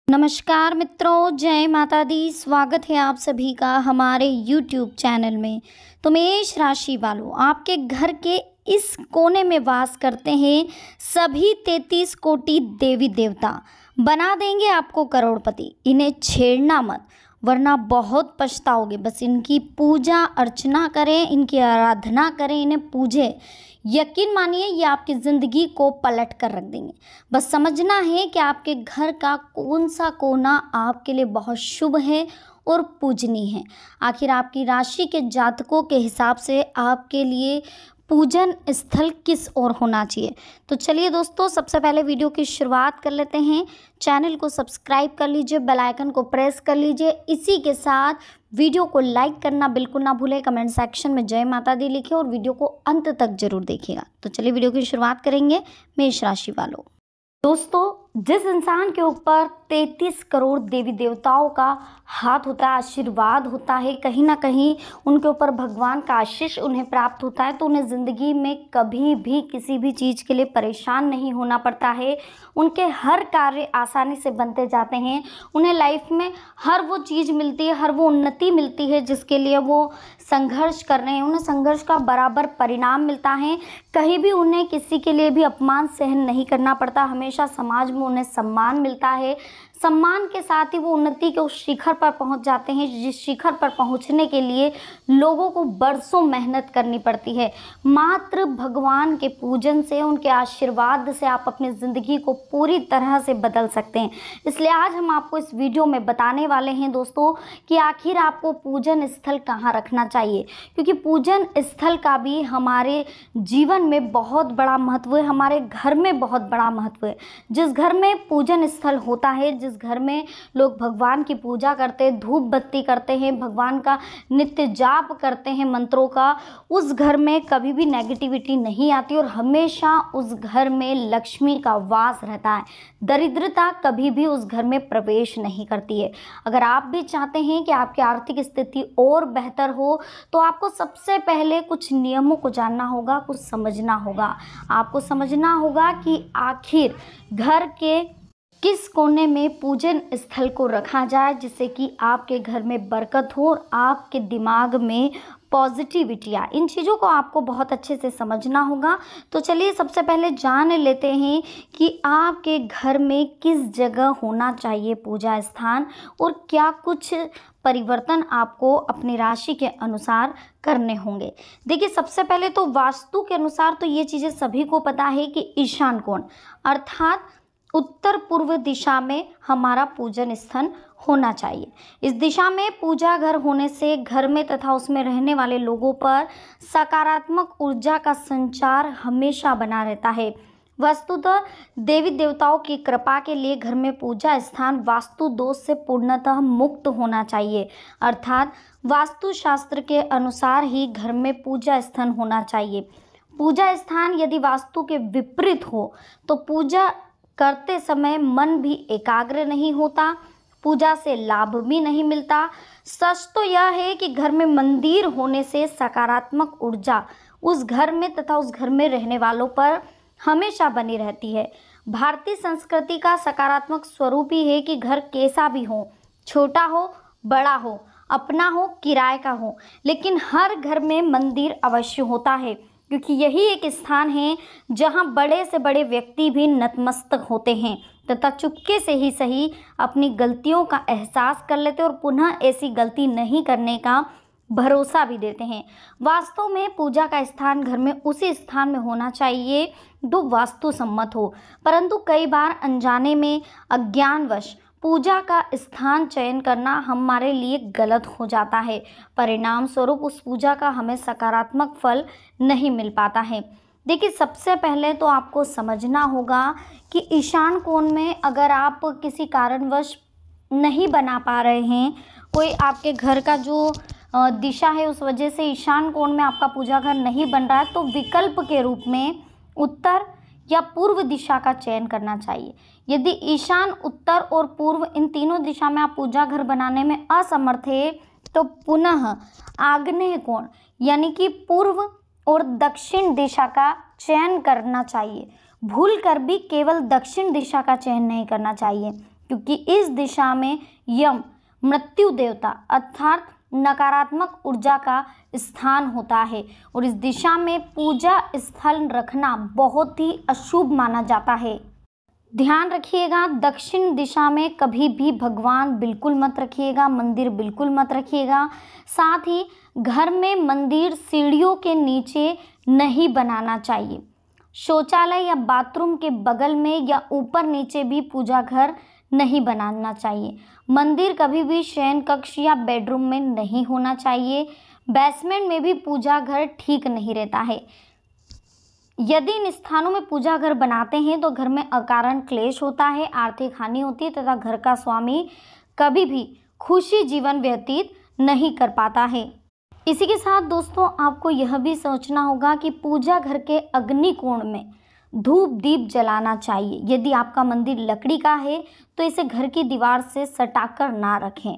नमस्कार मित्रों, जय माता दी। स्वागत है आप सभी का हमारे YouTube चैनल में। तो मेष राशि वालों, आपके घर के इस कोने में वास करते हैं सभी 33 कोटि देवी देवता। बना देंगे आपको करोड़पति। इन्हें छेड़ना मत, वरना बहुत पछताओगे। बस इनकी पूजा अर्चना करें, इनकी आराधना करें, इन्हें पूजें। यकीन मानिए ये आपकी ज़िंदगी को पलट कर रख देंगे। बस समझना है कि आपके घर का कौन सा कोना आपके लिए बहुत शुभ है और पूजनीय है। आखिर आपकी राशि के जातकों के हिसाब से आपके लिए पूजन स्थल किस ओर होना चाहिए। तो चलिए दोस्तों, सबसे पहले वीडियो की शुरुआत कर लेते हैं। चैनल को सब्सक्राइब कर लीजिए, बेल आइकन को प्रेस कर लीजिए। इसी के साथ वीडियो को लाइक करना बिल्कुल ना भूलें। कमेंट सेक्शन में जय माता दी लिखें और वीडियो को अंत तक जरूर देखिएगा। तो चलिए वीडियो की शुरुआत करेंगे। मेष राशि वालों, दोस्तों, जिस इंसान के ऊपर 33 करोड़ देवी देवताओं का हाथ होता है, आशीर्वाद होता है, कहीं ना कहीं उनके ऊपर भगवान का आशीष उन्हें प्राप्त होता है, तो उन्हें ज़िंदगी में कभी भी किसी भी चीज़ के लिए परेशान नहीं होना पड़ता है। उनके हर कार्य आसानी से बनते जाते हैं। उन्हें लाइफ में हर वो चीज़ मिलती है, हर वो उन्नति मिलती है जिसके लिए वो संघर्ष कर रहे हैं। उन्हें संघर्ष का बराबर परिणाम मिलता है। कहीं भी उन्हें किसी के लिए भी अपमान सहन नहीं करना पड़ता। हमेशा समाज में उन्हें सम्मान मिलता है। सम्मान के साथ ही वो उन्नति के उस शिखर पर पहुंच जाते हैं जिस शिखर पर पहुंचने के लिए लोगों को बरसों मेहनत करनी पड़ती है। मात्र भगवान के पूजन से, उनके आशीर्वाद से आप अपनी ज़िंदगी को पूरी तरह से बदल सकते हैं। इसलिए आज हम आपको इस वीडियो में बताने वाले हैं दोस्तों कि आखिर आपको पूजन स्थल कहाँ रखना चाहिए, क्योंकि पूजन स्थल का भी हमारे जीवन में बहुत बड़ा महत्व है, हमारे घर में बहुत बड़ा महत्व है। जिस घर में पूजन स्थल होता है, जिस घर में लोग भगवान की पूजा करते हैं, धूप बत्ती करते हैं, भगवान का नित्य जाप करते हैं मंत्रों का, उस घर में कभी भी नेगेटिविटी नहीं आती और हमेशा उस घर में लक्ष्मी का वास रहता है। दरिद्रता कभी भी उस घर में प्रवेश नहीं करती है। अगर आप भी चाहते हैं कि आपकी आर्थिक स्थिति और बेहतर हो, तो आपको सबसे पहले कुछ नियमों को जानना होगा, कुछ समझना होगा। आपको समझना होगा कि आखिर घर के किस कोने में पूजन स्थल को रखा जाए जिससे कि आपके घर में बरकत हो और आपके दिमाग में पॉजिटिविटी आए। इन चीज़ों को आपको बहुत अच्छे से समझना होगा। तो चलिए सबसे पहले जान लेते हैं कि आपके घर में किस जगह होना चाहिए पूजा स्थान और क्या कुछ परिवर्तन आपको अपनी राशि के अनुसार करने होंगे। देखिए, सबसे पहले तो वास्तु के अनुसार तो ये चीज़ें सभी को पता है कि ईशान कोण अर्थात उत्तर पूर्व दिशा में हमारा पूजन स्थल होना चाहिए। इस दिशा में पूजा घर होने से घर में तथा उसमें रहने वाले लोगों पर सकारात्मक ऊर्जा का संचार हमेशा बना रहता है। वस्तुतः देवी देवताओं की कृपा के लिए घर में पूजा स्थान वास्तु दोष से पूर्णतः मुक्त होना चाहिए, अर्थात वास्तु शास्त्र के अनुसार ही घर में पूजा स्थान होना चाहिए। पूजा स्थान यदि वास्तु के विपरीत हो तो पूजा करते समय मन भी एकाग्र नहीं होता, पूजा से लाभ भी नहीं मिलता। सच तो यह है कि घर में मंदिर होने से सकारात्मक ऊर्जा उस घर में तथा उस घर में रहने वालों पर हमेशा बनी रहती है। भारतीय संस्कृति का सकारात्मक स्वरूप ही है कि घर कैसा भी हो, छोटा हो, बड़ा हो, अपना हो, किराए का हो, लेकिन हर घर में मंदिर अवश्य होता है, क्योंकि यही एक स्थान है जहां बड़े से बड़े व्यक्ति भी नतमस्तक होते हैं तथा चुपके से ही सही अपनी गलतियों का एहसास कर लेते और पुनः ऐसी गलती नहीं करने का भरोसा भी देते हैं। वास्तव में पूजा का स्थान घर में उसी स्थान में होना चाहिए जो वास्तु सम्मत हो, परंतु कई बार अनजाने में अज्ञानवश पूजा का स्थान चयन करना हमारे लिए गलत हो जाता है। परिणाम स्वरूप उस पूजा का हमें सकारात्मक फल नहीं मिल पाता है। देखिए, सबसे पहले तो आपको समझना होगा कि ईशान कोण में अगर आप किसी कारणवश नहीं बना पा रहे हैं, कोई आपके घर का जो दिशा है उस वजह से ईशान कोण में आपका पूजा घर नहीं बन रहा है, तो विकल्प के रूप में उत्तर या पूर्व दिशा का चयन करना चाहिए। यदि ईशान, उत्तर और पूर्व इन तीनों दिशा में आप पूजा घर बनाने में असमर्थ है तो पुनः आग्नेय कोण यानी कि पूर्व और दक्षिण दिशा का चयन करना चाहिए। भूल कर भी केवल दक्षिण दिशा का चयन नहीं करना चाहिए, क्योंकि इस दिशा में यम मृत्यु देवता अर्थात नकारात्मक ऊर्जा का स्थान होता है और इस दिशा में पूजा स्थल रखना बहुत ही अशुभ माना जाता है। ध्यान रखिएगा, दक्षिण दिशा में कभी भी भगवान बिल्कुल मत रखिएगा, मंदिर बिल्कुल मत रखिएगा। साथ ही घर में मंदिर सीढ़ियों के नीचे नहीं बनाना चाहिए। शौचालय या बाथरूम के बगल में या ऊपर नीचे भी पूजा घर नहीं बनाना चाहिए। मंदिर कभी भी शयन कक्ष या बेडरूम में नहीं होना चाहिए। बेसमेंट में भी पूजा घर ठीक नहीं रहता है। यदि इन स्थानों में पूजा घर बनाते हैं तो घर में अकारण क्लेश होता है, आर्थिक हानि होती है तथा घर का स्वामी कभी भी खुशी जीवन व्यतीत नहीं कर पाता है। इसी के साथ दोस्तों आपको यह भी सोचना होगा कि पूजा घर के अग्निकोण में धूप दीप जलाना चाहिए। यदि आपका मंदिर लकड़ी का है तो इसे घर की दीवार से सटाकर ना रखें।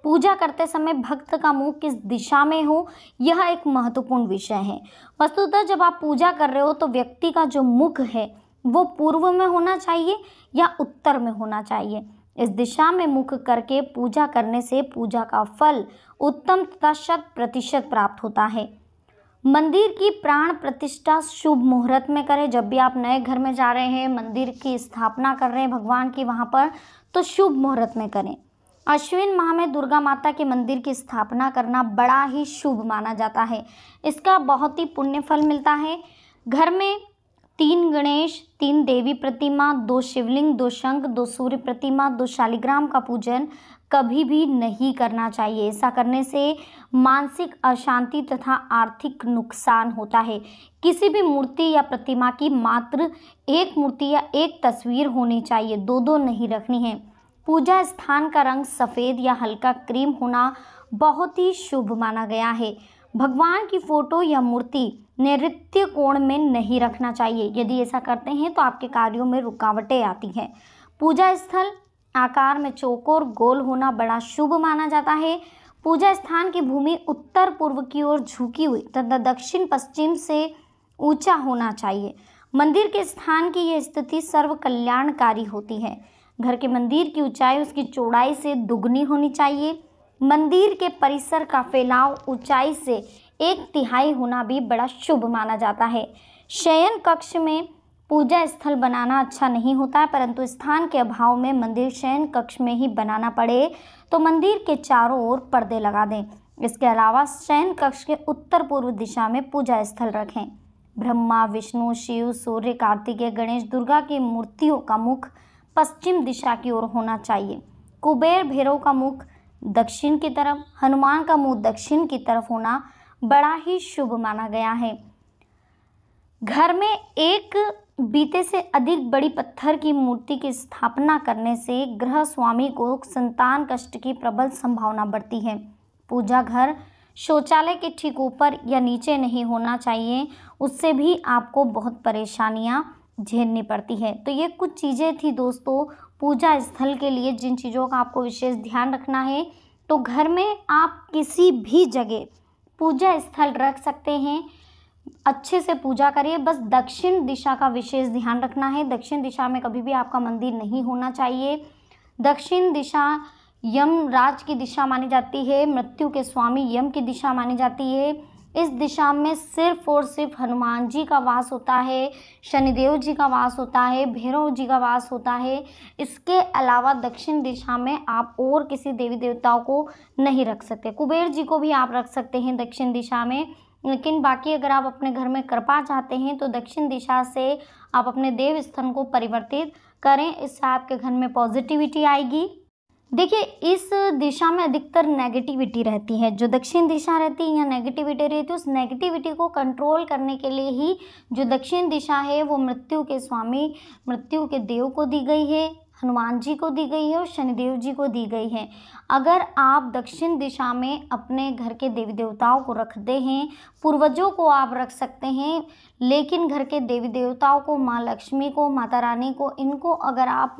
पूजा करते समय भक्त का मुंह किस दिशा में हो, यह एक महत्वपूर्ण विषय है। वस्तुतः जब आप पूजा कर रहे हो तो व्यक्ति का जो मुख है वो पूर्व में होना चाहिए या उत्तर में होना चाहिए। इस दिशा में मुख करके पूजा करने से पूजा का फल उत्तम तथा 100% प्राप्त होता है। मंदिर की प्राण प्रतिष्ठा शुभ मुहूर्त में करें। जब भी आप नए घर में जा रहे हैं, मंदिर की स्थापना कर रहे हैं भगवान की वहाँ पर, तो शुभ मुहूर्त में करें। अश्विन माह में दुर्गा माता के मंदिर की स्थापना करना बड़ा ही शुभ माना जाता है। इसका बहुत ही पुण्य फल मिलता है। घर में 3 गणेश, 3 देवी प्रतिमा, 2 शिवलिंग, 2 शंख, 2 सूर्य प्रतिमा, 2 शालिग्राम का पूजन कभी भी नहीं करना चाहिए। ऐसा करने से मानसिक अशांति तथा आर्थिक नुकसान होता है। किसी भी मूर्ति या प्रतिमा की मात्र एक मूर्ति या एक तस्वीर होनी चाहिए, 2-2 नहीं रखनी है। पूजा स्थान का रंग सफ़ेद या हल्का क्रीम होना बहुत ही शुभ माना गया है। भगवान की फोटो या मूर्ति नैऋत्य कोण में नहीं रखना चाहिए। यदि ऐसा करते हैं तो आपके कार्यों में रुकावटें आती हैं। पूजा स्थल आकार में चौकोर गोल होना बड़ा शुभ माना जाता है। पूजा स्थान की भूमि उत्तर पूर्व की ओर झुकी हुई तथा दक्षिण पश्चिम से ऊंचा होना चाहिए। मंदिर के स्थान की यह स्थिति सर्व कल्याणकारी होती है। घर के मंदिर की ऊंचाई उसकी चौड़ाई से दुगनी होनी चाहिए। मंदिर के परिसर का फैलाव ऊंचाई से 1/3 होना भी बड़ा शुभ माना जाता है। शयन कक्ष में पूजा स्थल बनाना अच्छा नहीं होता है, परंतु स्थान के अभाव में मंदिर शयन कक्ष में ही बनाना पड़े तो मंदिर के चारों ओर पर्दे लगा दें। इसके अलावा शयन कक्ष के उत्तर पूर्व दिशा में पूजा स्थल रखें। ब्रह्मा, विष्णु, शिव, सूर्य, कार्तिकेय, गणेश, दुर्गा की मूर्तियों का मुख पश्चिम दिशा की ओर होना चाहिए। कुबेर, भैरव का मुख दक्षिण की तरफ, हनुमान का मुंह दक्षिण की तरफ होना बड़ा ही शुभ माना गया है। घर में एक बीते से अधिक बड़ी पत्थर की मूर्ति की स्थापना करने से गृह स्वामी को संतान कष्ट की प्रबल संभावना बढ़ती है। पूजा घर शौचालय के ठीक ऊपर या नीचे नहीं होना चाहिए, उससे भी आपको बहुत परेशानियां झेलनी पड़ती है। तो ये कुछ चीज़ें थी दोस्तों पूजा स्थल के लिए, जिन चीज़ों का आपको विशेष ध्यान रखना है। तो घर में आप किसी भी जगह पूजा स्थल रख सकते हैं, अच्छे से पूजा करिए। बस दक्षिण दिशा का विशेष ध्यान रखना है। दक्षिण दिशा में कभी भी आपका मंदिर नहीं होना चाहिए। दक्षिण दिशा यमराज की दिशा मानी जाती है, मृत्यु के स्वामी यम की दिशा मानी जाती है। इस दिशा में सिर्फ और सिर्फ हनुमान जी का वास होता है, शनिदेव जी का वास होता है, भैरव जी का वास होता है। इसके अलावा दक्षिण दिशा में आप और किसी देवी देवताओं को नहीं रख सकते। कुबेर जी को भी आप रख सकते हैं दक्षिण दिशा में, लेकिन बाकी अगर आप अपने घर में कृपा चाहते हैं तो दक्षिण दिशा से आप अपने देव स्थान को परिवर्तित करें। इससे आपके घर में पॉजिटिविटी आएगी। देखिए, इस दिशा में अधिकतर नेगेटिविटी रहती है। जो दक्षिण दिशा रहती है या नेगेटिविटी रहती है, उस नेगेटिविटी को कंट्रोल करने के लिए ही जो दक्षिण दिशा है वो मृत्यु के स्वामी, मृत्यु के देव को दी गई है, हनुमान जी को दी गई है और शनिदेव जी को दी गई है। अगर आप दक्षिण दिशा में अपने घर के देवी देवताओं को रखते हैं, पूर्वजों को आप रख सकते हैं, लेकिन घर के देवी देवताओं को, माँ लक्ष्मी को, माता रानी को, इनको अगर आप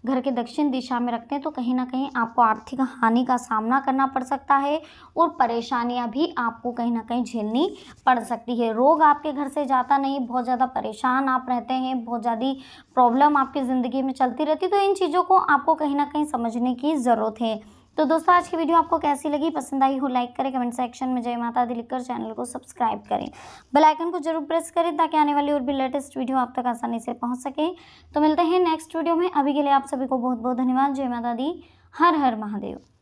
घर के दक्षिण दिशा में रखते हैं तो कहीं ना कहीं आपको आर्थिक हानि का सामना करना पड़ सकता है और परेशानियां भी आपको कहीं ना कहीं झेलनी पड़ सकती है। रोग आपके घर से जाता नहीं, बहुत ज़्यादा परेशान आप रहते हैं, बहुत ज़्यादा प्रॉब्लम आपकी ज़िंदगी में चलती रहती, तो इन चीज़ों को आपको कहीं ना कहीं समझने की ज़रूरत है। तो दोस्तों, आज की वीडियो आपको कैसी लगी? पसंद आई हो लाइक करें, कमेंट सेक्शन में जय माता दी लिखकर चैनल को सब्सक्राइब करें, बेल आइकन को जरूर प्रेस करें ताकि आने वाली और भी लेटेस्ट वीडियो आप तक आसानी से पहुंच सके। तो मिलते हैं नेक्स्ट वीडियो में। अभी के लिए आप सभी को बहुत बहुत धन्यवाद। जय माता दी। हर हर महादेव।